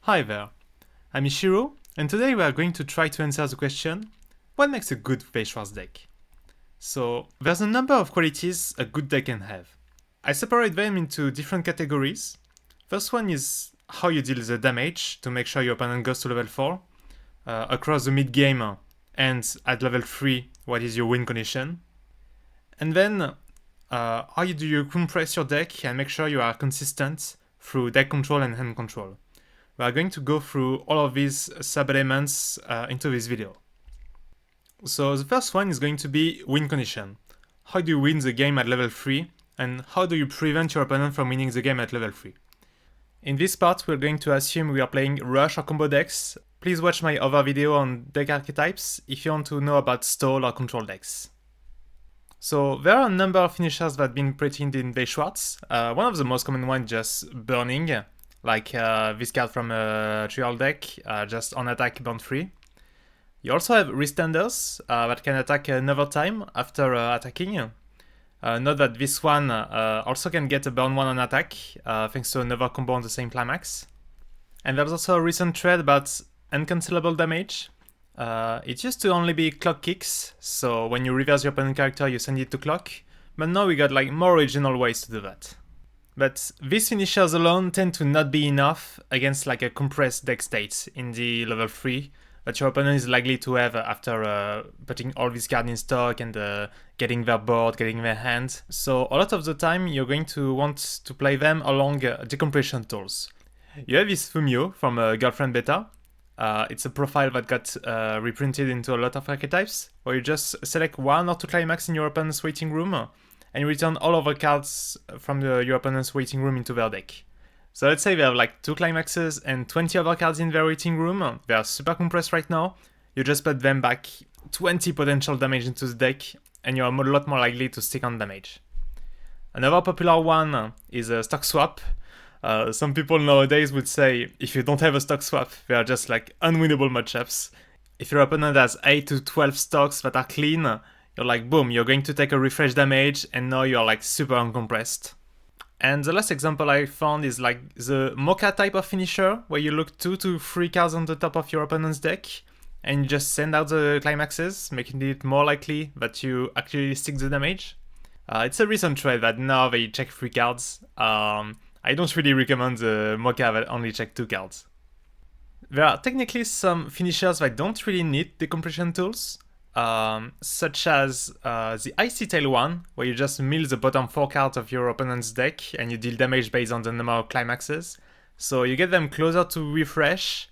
Hi there, I'm Ishiro, and today we are going to try to answer the question, what makes a good Weiss Schwarz deck? So, there's a number of qualities a good deck can have. I separate them into different categories. First one is how you deal the damage to make sure your opponent goes to level 4, across the mid-game and at level 3, what is your win condition. And then, how do you compress your deck and make sure you are consistent through deck control and hand control. We are going to go through all of these sub-elements into this video. So the first one is going to be win condition. How do you win the game at level 3, and how do you prevent your opponent from winning the game at level 3? In this part, we're going to assume we are playing rush or combo decks. Please watch my other video on deck archetypes if you want to know about stall or control decks. So there are a number of finishers that have been printed in Weiss Schwarz. One of the most common ones just burning, like this card from a trial deck, just on attack burn 3. You also have restanders that can attack another time after attacking. Note that this one also can get a burn 1 on attack, thanks to another combo on the same Climax. And there's also a recent trade about uncancelable damage. It used to only be clock kicks, so when you reverse your opponent character you send it to clock, but now we got like more original ways to do that. But these finishers alone tend to not be enough against like a compressed deck state in the level 3 that your opponent is likely to have after putting all these cards in stock and getting their board, getting their hand. So a lot of the time you're going to want to play them along decompression tools. You have this Fumio from Girlfriend Beta. It's a profile that got reprinted into a lot of archetypes, where you just select 1 or 2 Climax in your opponent's waiting room, and you return all of the cards from your opponent's waiting room into their deck. So let's say they have like 2 Climaxes and 20 other cards in their waiting room. They are super compressed right now. You just put them back 20 potential damage into the deck, and you're a lot more likely to stick on damage. Another popular one is a stock swap. Some people nowadays would say if you don't have a stock swap, they are just like unwinnable matchups. If your opponent has 8 to 12 stocks that are clean, you're like boom, you're going to take a refresh damage and now you're like super uncompressed. And the last example I found is like the Mocha type of finisher, where you look 2 to 3 cards on the top of your opponent's deck and you just send out the Climaxes, making it more likely that you actually stick the damage. It's a recent trade that now they check 3 cards. I don't really recommend the Mocha that only check 2 cards. There are technically some finishers that don't really need decompression tools, such as the Icy Tail one, where you just mill the bottom 4 cards of your opponent's deck and you deal damage based on the number of Climaxes. So you get them closer to refresh,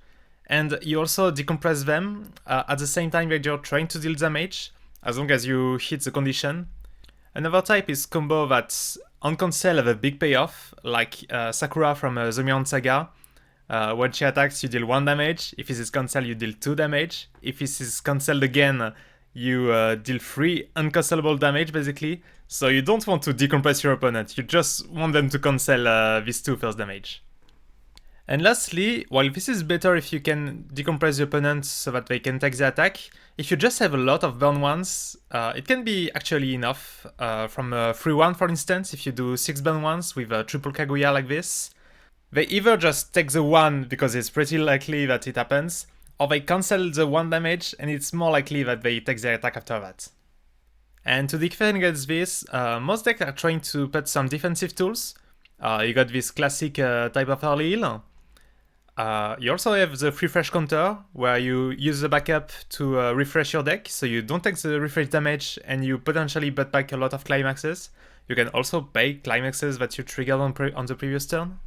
and you also decompress them at the same time that you're trying to deal damage, as long as you hit the condition. Another type is combo that on cancel have a big payoff, like Sakura from Zombie Saga. When she attacks, you deal 1 damage. If it is cancelled, you deal 2 damage. If it is cancelled again, you deal 3 uncancelable damage, basically. So you don't want to decompress your opponent, you just want them to cancel these 2 first damage. And lastly, while this is better if you can decompress the opponent so that they can take the attack, if you just have a lot of burn 1s, it can be actually enough. From 3-1 for instance, if you do 6 burn 1s with a triple Kaguya like this, they either just take the 1 because it's pretty likely that it happens, or they cancel the 1 damage and it's more likely that they take the attack after that. And to defend against this, most decks are trying to put some defensive tools. You got this classic type of early heal. You also have the refresh counter, where you use the backup to refresh your deck, so you don't take the refresh damage and you potentially butt back a lot of Climaxes. You can also pay Climaxes that you triggered on the previous turn.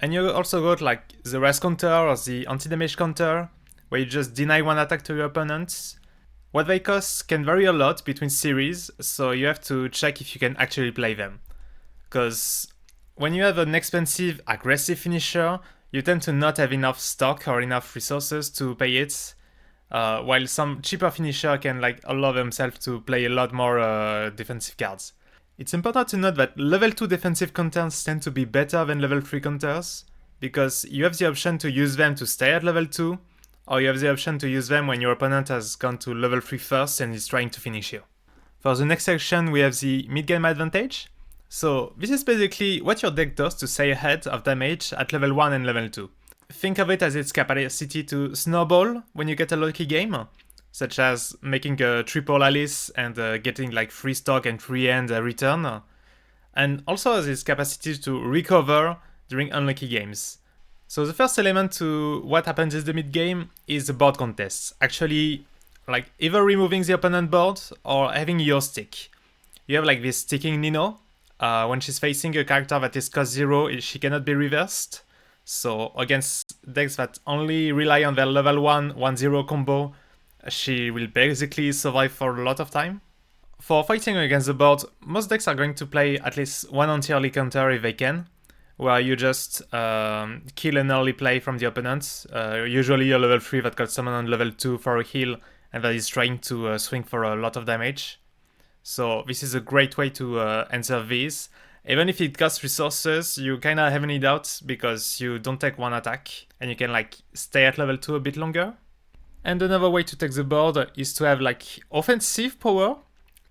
And you also got like the rest counter or the anti-damage counter, where you just deny 1 attack to your opponent. What they cost can vary a lot between series, so you have to check if you can actually play them. Because when you have an expensive, aggressive finisher, you tend to not have enough stock or enough resources to pay it, while some cheaper finisher can like allow themselves to play a lot more defensive cards. It's important to note that level 2 defensive counters tend to be better than level 3 counters, because you have the option to use them to stay at level 2, or you have the option to use them when your opponent has gone to level 3 first and is trying to finish you. For the next section we have the Midgame Advantage. So this is basically what your deck does to stay ahead of damage at level 1 and level 2. think of it as its capacity to snowball when you get a lucky game, such as making a triple Alice and getting like free stock and free end return, and also has its capacity to recover during unlucky games. So the first element to what happens in the mid game is the board contests. Actually, like either removing the opponent board or having your stick. You have like this sticking Nino. When she's facing a character that is cost 0, she cannot be reversed. So against decks that only rely on their level 1/1/0 combo, she will basically survive for a lot of time. For fighting against the board, most decks are going to play at least one anti-early counter if they can, where you just kill an early play from the opponent, usually a level 3 that got summoned on level 2 for a heal and that is trying to swing for a lot of damage. So this is a great way to answer these. Even if it costs resources, you kinda have any doubts because you don't take one attack and you can like stay at level 2 a bit longer. And another way to take the board is to have like offensive power,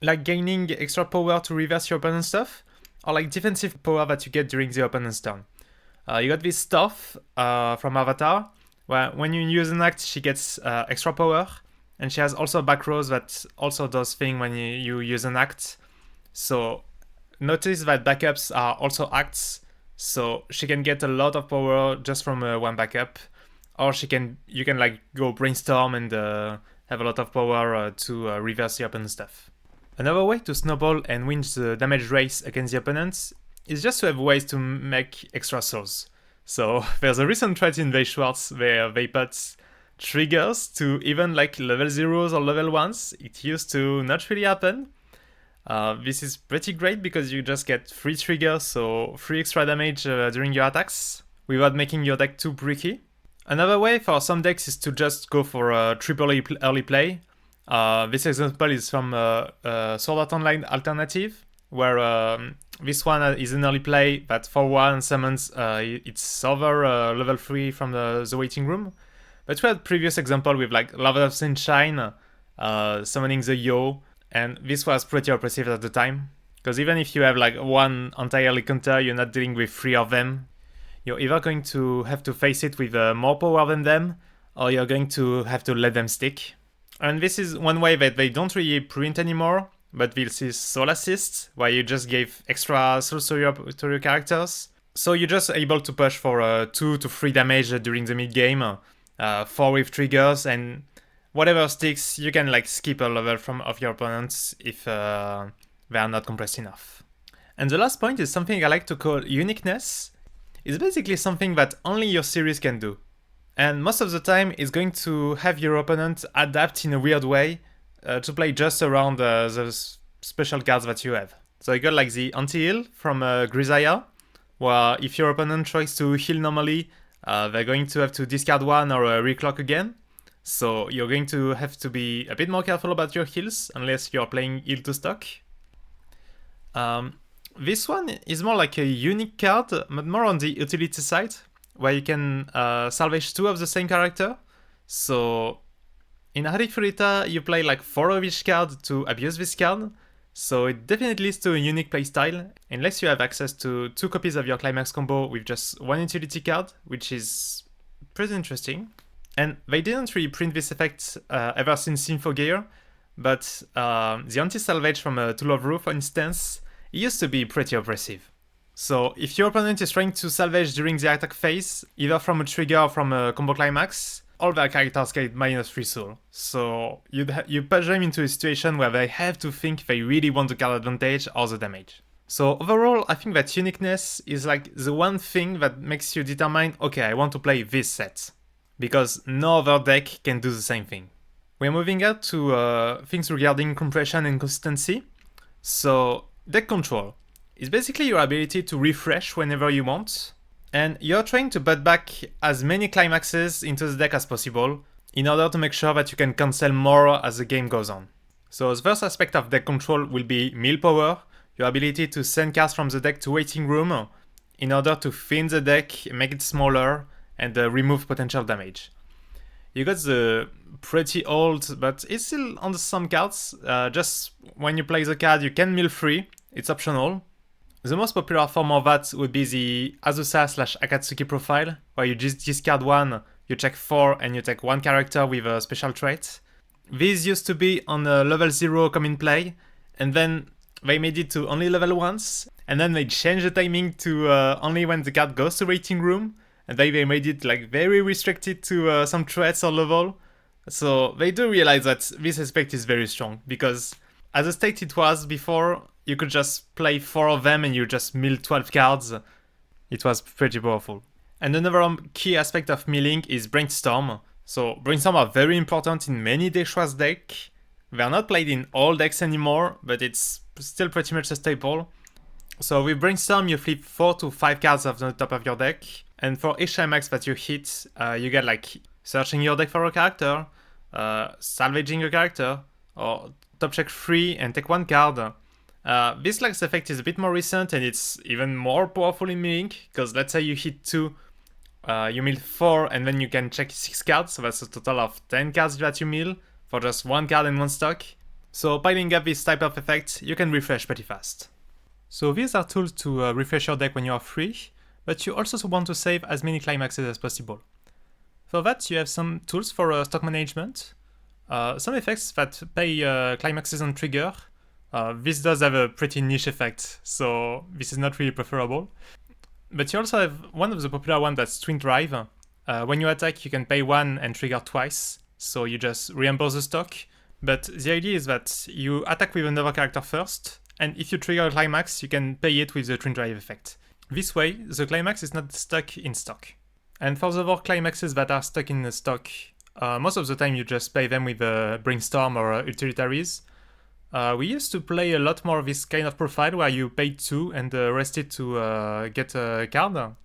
like gaining extra power to reverse your opponent's stuff, or like defensive power that you get during the opponent's turn. You got this stuff from Avatar, where when you use an act, she gets extra power, and she has also back rows that also does thing when you use an act. So notice that backups are also acts, so she can get a lot of power just from one backup, or you can like go brainstorm and have a lot of power to reverse the opponent's stuff. Another way to snowball and win the damage race against the opponents is just to have ways to make extra souls. So there's a recent thread in Weiss Schwarz where they put triggers to even like level 0s or level 1s. It used to not really happen. This is pretty great because you just get free triggers, so free extra damage during your attacks, without making your deck too bricky. Another way for some decks is to just go for a triple early play. This example is from Sword Art Online Alternative, where this one is an early play that for one summons its server level 3 from the waiting room. But we had previous example with like Lava of Sunshine summoning the Yo, and this was pretty oppressive at the time. Because even if you have like one entirely counter, you're not dealing with 3 of them. You're either going to have to face it with more power than them, or you're going to have to let them stick. And this is one way that they don't really print anymore, but this is Soul Assist, where you just gave extra souls to your characters. So you're just able to push for 2 to 3 damage during the mid game, 4 with triggers, and whatever sticks, you can like skip a level of your opponents if they are not compressed enough. And the last point is something I like to call uniqueness. It's basically something that only your series can do. And most of the time, it's going to have your opponent adapt in a weird way to play just around the special cards that you have. So you got like the anti-heal from Grisaya, where if your opponent tries to heal normally, they're going to have to discard one or reclock again. So you're going to have to be a bit more careful about your heals, unless you're playing heal to stock. This one is more like a unique card, but more on the utility side, where you can salvage 2 of the same character. So in Hari Furita, you play like 4 of each card to abuse this card. So it definitely leads to a unique playstyle, unless you have access to 2 copies of your Climax combo with just 1 utility card, which is pretty interesting. And they didn't really print this effect ever since Symphogear, but the anti-salvage from Tool of Rue, for instance, used to be pretty oppressive. So if your opponent is trying to salvage during the attack phase, either from a trigger or from a combo climax, all their characters get -3 soul. So you push them into a situation where they have to think they really want the card advantage or the damage. So overall, I think that uniqueness is like the one thing that makes you determine, okay, I want to play this set. Because no other deck can do the same thing. We're moving out to things regarding compression and consistency. So deck control is basically your ability to refresh whenever you want, and you're trying to butt back as many climaxes into the deck as possible in order to make sure that you can cancel more as the game goes on. So the first aspect of deck control will be mill power, your ability to send cards from the deck to waiting room in order to thin the deck, make it smaller, and remove potential damage. You got the pretty old, but it's still on some cards. Just when you play the card, you can mill free, it's optional. The most popular form of that would be the Azusa/Akatsuki profile, where you just discard one, you check 4, and you take one character with a special trait. These used to be on a level 0 common play, and then they made it to only level 1s, and then they changed the timing to only when the card goes to waiting room, and then they made it like very restricted to some traits or level. So they do realize that this aspect is very strong, because as the state it was before, you could just play 4 of them and you just mill 12 cards. It was pretty powerful. And another key aspect of milling is Brainstorm. So Brainstorm are very important in many Weiss Schwarz decks. They are not played in all decks anymore, but it's still pretty much a staple. So with Brainstorm you flip 4 to 5 cards off the top of your deck, and for each Climax that you hit, you get like searching your deck for a character, salvaging a character, or top check 3 and take 1 card. This Lux effect is a bit more recent and it's even more powerful in milling, because let's say you hit 2, you mill 4 and then you can check 6 cards, so that's a total of 10 cards that you mill for just 1 card and 1 stock. So piling up this type of effect, you can refresh pretty fast. So these are tools to refresh your deck when you are free, but you also want to save as many climaxes as possible. For that you have some tools for stock management, some effects that pay climaxes on trigger. This does have a pretty niche effect, so this is not really preferable. But you also have one of the popular ones that's Twin Drive. When you attack, you can pay 1 and trigger twice, so you just reimburse the stock. But the idea is that you attack with another character first, and if you trigger a climax, you can pay it with the Twin Drive effect. This way, the climax is not stuck in stock. And for the other climaxes that are stuck in the stock, most of the time you just pay them with Brainstorm or utilitaries. We used to play a lot more of this kind of profile where you pay 2 and rest it to get a card.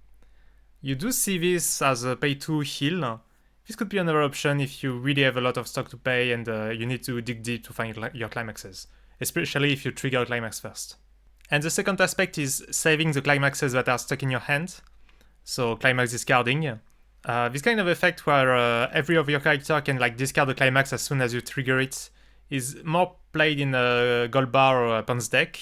You do see this as a pay 2 heal. This could be another option if you really have a lot of stock to pay and you need to dig deep to find your climaxes, especially if you trigger a climax first. And the second aspect is saving the climaxes that are stuck in your hand, so climax discarding. This kind of effect where every of your character can like discard a climax as soon as you trigger it is more played in a gold bar or a Pons deck.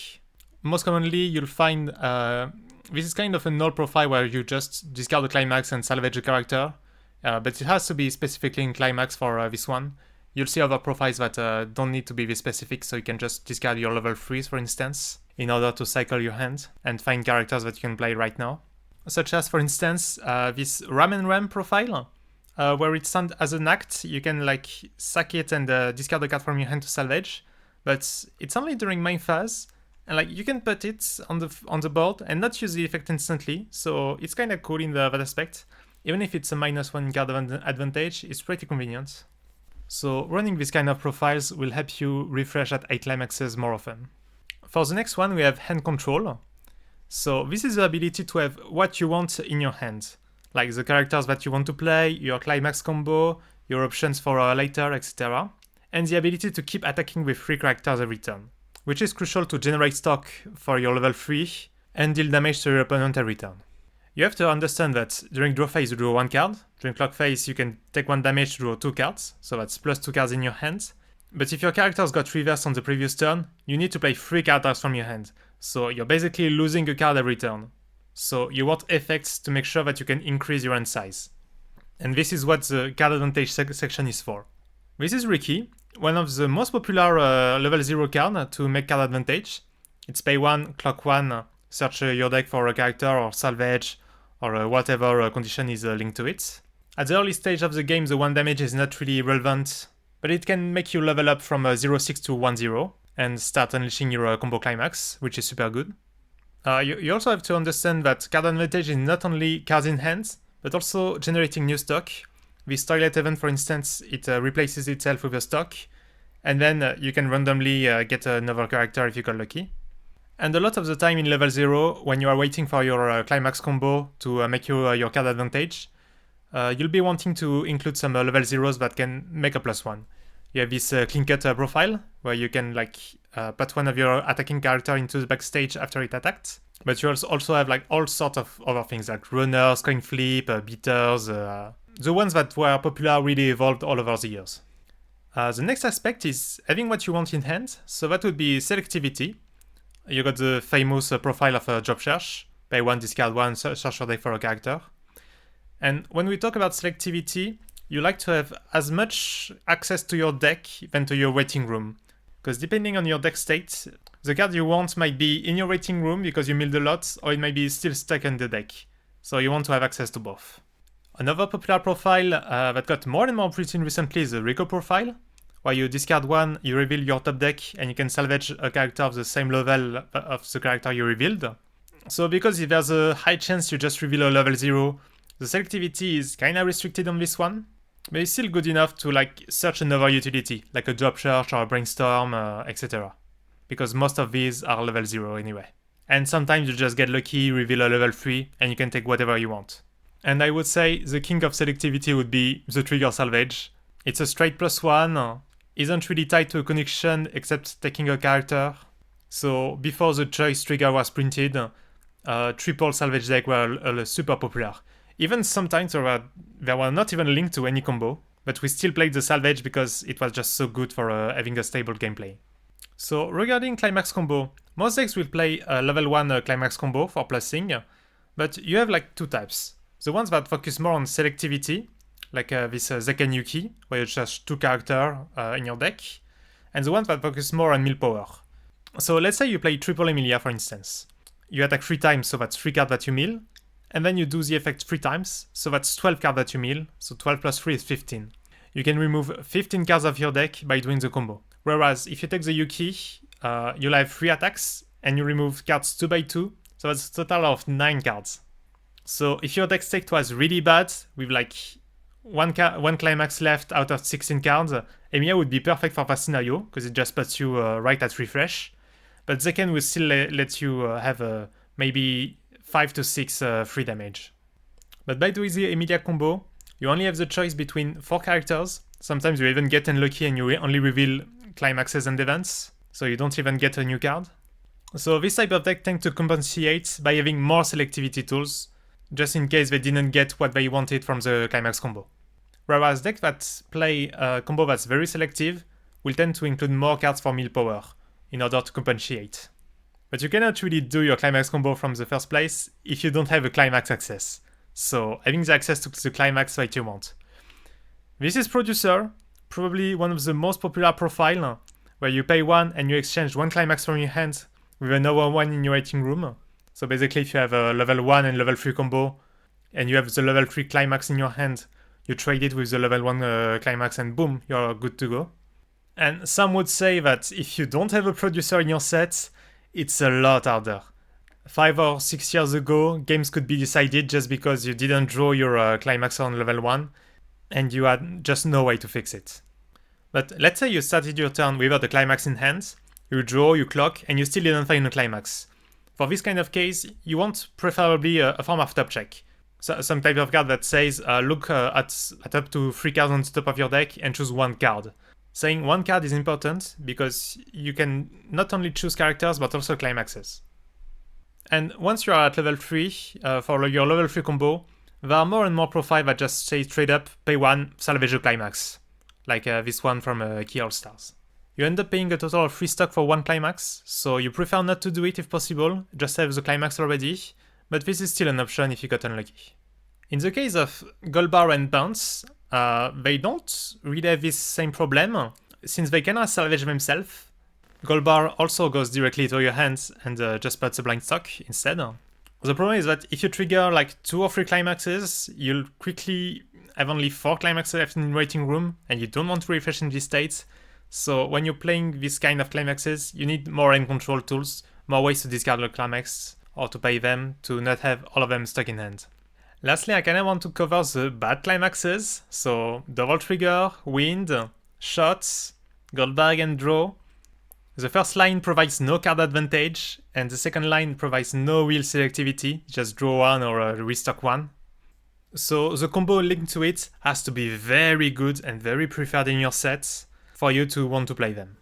Most commonly you'll find this is kind of a null profile where you just discard a climax and salvage a character, but it has to be specifically in climax for this one. You'll see other profiles that don't need to be this specific, so you can just discard your level 3s for instance, in order to cycle your hand and find characters that you can play right now. Such as for instance this Ram and Ram profile, where it's done as an act, you can like sack it and discard a card from your hand to salvage, but it's only during main phase, and like you can put it on the board and not use the effect instantly, so it's kind of cool in that aspect. Even if it's a -1 card advantage, it's pretty convenient. So running this kind of profiles will help you refresh at 8 climaxes more often. For the next one we have hand control. So this is the ability to have what you want in your hand, like the characters that you want to play, your climax combo, your options for later, etc. And the ability to keep attacking with 3 characters every turn, which is crucial to generate stock for your level 3 and deal damage to your opponent every turn. You have to understand that during draw phase you draw 1 card, during clock phase you can take 1 damage to draw 2 cards, so that's plus 2 cards in your hand. But if your characters got reversed on the previous turn, you need to play 3 characters from your hand, so you're basically losing a card every turn. So you want effects to make sure that you can increase your hand size. And this is what the card advantage section is for. This is Ricky, one of the most popular level 0 card to make card advantage. It's pay 1, clock 1, search your deck for a character or salvage, or whatever condition is linked to it. At the early stage of the game the 1 damage is not really relevant, but it can make you level up from 0-6 to 1-0 and start unleashing your combo climax, which is super good. You also have to understand that card advantage is not only cards in hand, but also generating new stock. This toilet event for instance, it replaces itself with a stock, and then you can randomly get another character if you got lucky. And a lot of the time in level 0, when you are waiting for your climax combo to make you your card advantage, you'll be wanting to include some level 0s that can make a +1. You have this clean cut profile, where you can like put one of your attacking character into the backstage after it attacked. But you also have like all sorts of other things like runners, coin flip, beaters, the ones that were popular really evolved all over the years. The next aspect is having what you want in hand, so that would be selectivity. you got the famous profile of a job search. Pay 1, discard 1, search your deck for a character. And when we talk about selectivity, you like to have as much access to your deck than to your waiting room. Because depending on your deck state, the card you want might be in your waiting room because you milled a lot, or it might be still stuck in the deck. So you want to have access to both. Another popular profile that got more and more pretty recently is the Rico profile, where you discard 1, you reveal your top deck, and you can salvage a character of the same level of the character you revealed. So because if there's a high chance you just reveal a level 0, the selectivity is kinda restricted on this one, but it's still good enough to like search another utility, like a job search or a brainstorm, etc. Because most of these are level 0 anyway. And sometimes you just get lucky, reveal a level 3, and you can take whatever you want. And I would say the king of selectivity would be the trigger salvage. It's a straight +1, isn't really tied to a connection except taking a character. So before the choice trigger was printed, triple salvage deck were super popular. Even sometimes they were not even linked to any combo, but we still played the salvage because it was just so good for having a stable gameplay. So regarding Climax combo, most decks will play a level 1 Climax combo for plussing, but you have like two types. The ones that focus more on selectivity, like this Zeken Yuki, where you just 2 characters in your deck, and the ones that focus more on mill power. So let's say you play triple Emilia for instance. You attack 3 times, so that's 3 cards that you mill, and then you do the effect 3 times, so that's 12 cards that you mill, so 12 plus 3 is 15. You can remove 15 cards of your deck by doing the combo. Whereas if you take the Yuki, you'll have 3 attacks, and you remove cards 2 by 2, so that's a total of 9 cards. So if your deck state was really bad, with like one Climax left out of 16 cards, Emilia would be perfect for that scenario, because it just puts you right at refresh. But Zeken will still let you have maybe 5 to 6 free damage. But by doing the Emilia combo, you only have the choice between 4 characters. Sometimes you even get unlucky and you only reveal climaxes and events, so you don't even get a new card. So this type of deck tends to compensate by having more selectivity tools, just in case they didn't get what they wanted from the Climax combo. Whereas decks that play a combo that's very selective will tend to include more cards for mill power, in order to compensate. But you cannot really do your Climax combo from the first place if you don't have a Climax access, so having the access to the Climax that you want. This is Producer, probably one of the most popular profile, where you pay 1 and you exchange 1 Climax from your hand with another one in your waiting room. So basically if you have a level 1 and level 3 combo, and you have the level 3 Climax in your hand, you trade it with the level 1 Climax and boom, you're good to go. And some would say that if you don't have a Producer in your set, it's a lot harder. 5 or 6 years ago, games could be decided just because you didn't draw your Climax on level 1, and you had just no way to fix it. But let's say you started your turn without a Climax in hand, you draw, you clock, and you still didn't find a Climax. For this kind of case, you want preferably a form of top check. So, some type of card that says look at up to 3 cards on the top of your deck and choose 1 card. Saying 1 card is important because you can not only choose characters but also climaxes. And once you are at level 3, for your level 3 combo, there are more and more profiles that just say straight up, pay 1, salvage a climax. Like this one from Key All Stars. You end up paying a total of 3 stock for 1 climax, so you prefer not to do it if possible, just have the climax already, but this is still an option if you got unlucky. In the case of Goldbar and Bounce, they don't really have this same problem, since they cannot salvage themselves. Goldbar also goes directly to your hands and just puts a blind stock instead. The problem is that if you trigger like 2 or 3 climaxes, you'll quickly have only 4 climaxes left in the waiting room, and you don't want to refresh in these states. So when you're playing this kind of climaxes, you need more end control tools, more ways to discard the climax, or to pay them, to not have all of them stuck in hand. Lastly, I kinda want to cover the bad climaxes, so double trigger, wind, shots, gold bag and draw. The first line provides no card advantage, and the second line provides no real selectivity, just draw 1 or restock 1. So the combo linked to it has to be very good and very preferred in your sets for you to want to play them.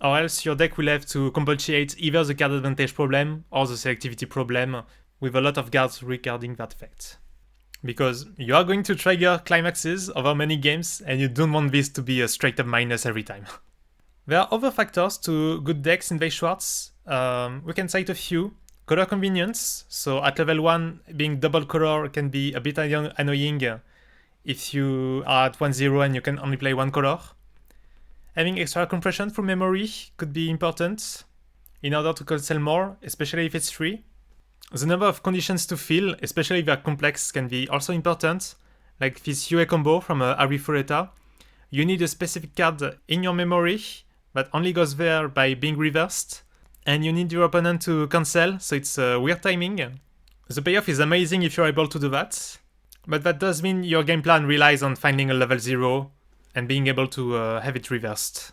Or else your deck will have to compensate either the card advantage problem or the selectivity problem with a lot of cards regarding that effect. Because you are going to trigger climaxes over many games and you don't want this to be a straight up minus every time. There are other factors to good decks in Weiss Schwarz. We can cite a few. Color convenience, so at level 1, being double color can be a bit annoying if you are at 1-0 and you can only play one color. Having extra compression through memory could be important in order to cold sell more, especially if it's free. The number of conditions to fill, especially if they're complex, can be also important, like this UA combo from Harry Fureta. You need a specific card in your memory that only goes there by being reversed, and you need your opponent to cancel, so it's weird timing. The payoff is amazing if you're able to do that, but that does mean your game plan relies on finding a level 0 and being able to have it reversed.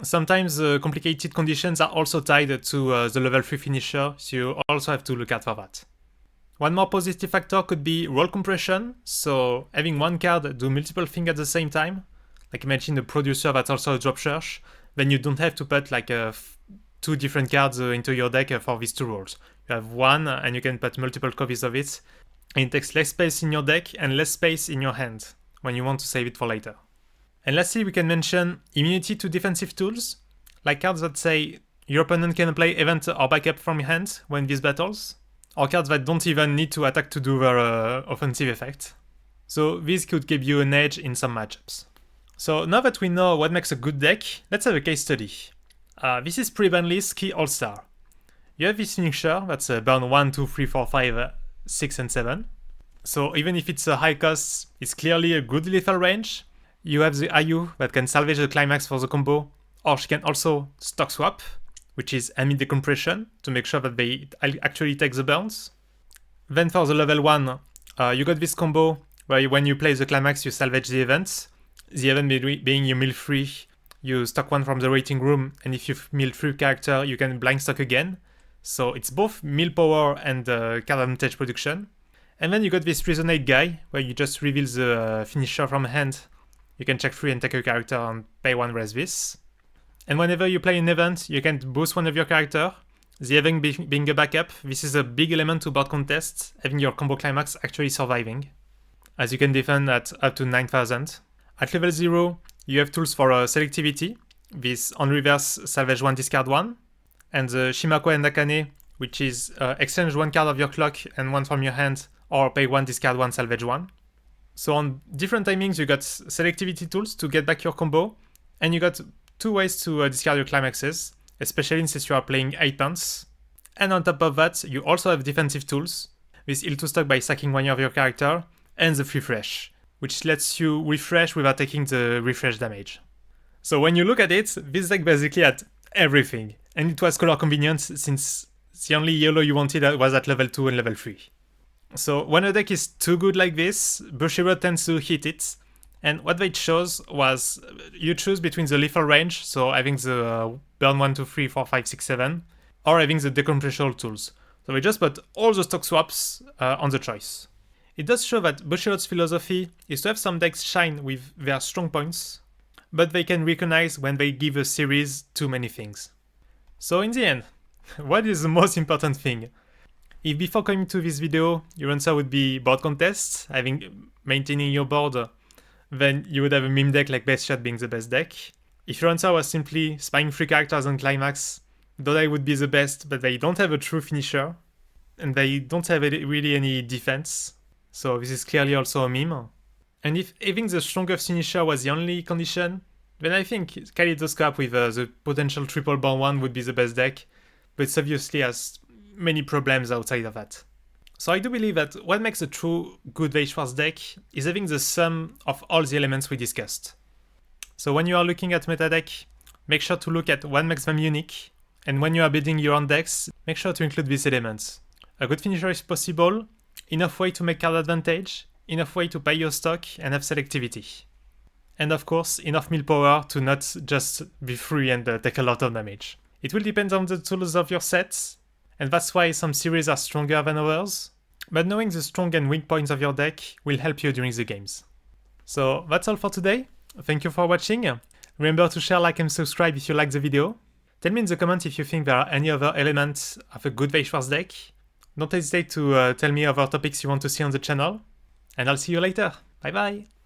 Sometimes complicated conditions are also tied to the level 3 finisher, so you also have to look out for that. One more positive factor could be roll compression, so having one card do multiple things at the same time. Like imagine a producer that's also a drop search, then you don't have to put like 2 different cards into your deck for these 2 rolls. You have one and you can put multiple copies of it, and it takes less space in your deck and less space in your hand when you want to save it for later. And lastly, we can mention immunity to defensive tools, like cards that say your opponent can play event or backup from your hand when these battles, or cards that don't even need to attack to do their offensive effect. So this could give you an edge in some matchups. So now that we know what makes a good deck, let's have a case study. This is pre-Burnley's Key All-Star. You have this finisher that's burn 1, 2, 3, 4, 5, 6 and 7. So even if it's a high cost, it's clearly a good lethal range. You have the Ayu that can salvage the Climax for the combo, or she can also stock swap, which is amid decompression, to make sure that they actually take the burns. Then for the level 1, you got this combo where when you play the Climax you salvage the events. The event being you mill 3, you stock 1 from the waiting room, and if you mill 3 character you can blind stock again. So it's both mill power and card advantage production. And then you got this Resonate guy, where you just reveal the finisher from hand. You can check 3 and take a character and pay 1 res this. And whenever you play an event, you can boost one of your character. The event being a backup, this is a big element to board contests, having your combo Climax actually surviving, as you can defend at up to 9000. At level 0, you have tools for selectivity, this on reverse salvage 1 discard 1, and the Shimako and Nakane, which is exchange 1 card of your clock and 1 from your hand, or pay 1 discard 1 salvage 1. So on different timings you got selectivity tools to get back your combo, and you got 2 ways to discard your climaxes, especially since you are playing 8 pounds. And on top of that, you also have defensive tools, with heal to stock by sacking 1 of your character, and the refresh, which lets you refresh without taking the refresh damage. So when you look at it, this deck basically had everything, and it was color convenient since the only yellow you wanted was at level 2 and level 3. So when a deck is too good like this, Bushiroad tends to hit it, and what they chose was you choose between the lethal range, so having the burn 1, 2, 3, 4, 5, 6, 7, or having the decompression tools. So we just put all the stock swaps on the choice. It does show that Bushiroad's philosophy is to have some decks shine with their strong points, but they can recognize when they give a series too many things. So in the end, what is the most important thing? If before coming to this video, your answer would be board contests, maintaining your board, then you would have a meme deck like Best Shot being the best deck. If your answer was simply spying 3 characters on Climax, Dodai would be the best, but they don't have a true finisher, and they don't have really any defense, so this is clearly also a meme. And if having the strongest finisher was the only condition, then I think Kaleidoscope with the potential triple burn 1 would be the best deck, but it obviously has many problems outside of that. So I do believe that what makes a true good Weiss Schwarz deck is having the sum of all the elements we discussed. So when you are looking at meta deck, make sure to look at what makes them unique, and when you are building your own decks, make sure to include these elements. A good finisher is possible, enough way to make card advantage, enough way to buy your stock and have selectivity. And of course, enough mill power to not just be free and take a lot of damage. It will depend on the tools of your sets, and that's why some series are stronger than others, but knowing the strong and weak points of your deck will help you during the games. So that's all for today. Thank you for watching. Remember to share, like and subscribe if you like the video. Tell me in the comments if you think there are any other elements of a good Weiss Schwarz deck. Don't hesitate to tell me other topics you want to see on the channel. And I'll see you later. Bye bye!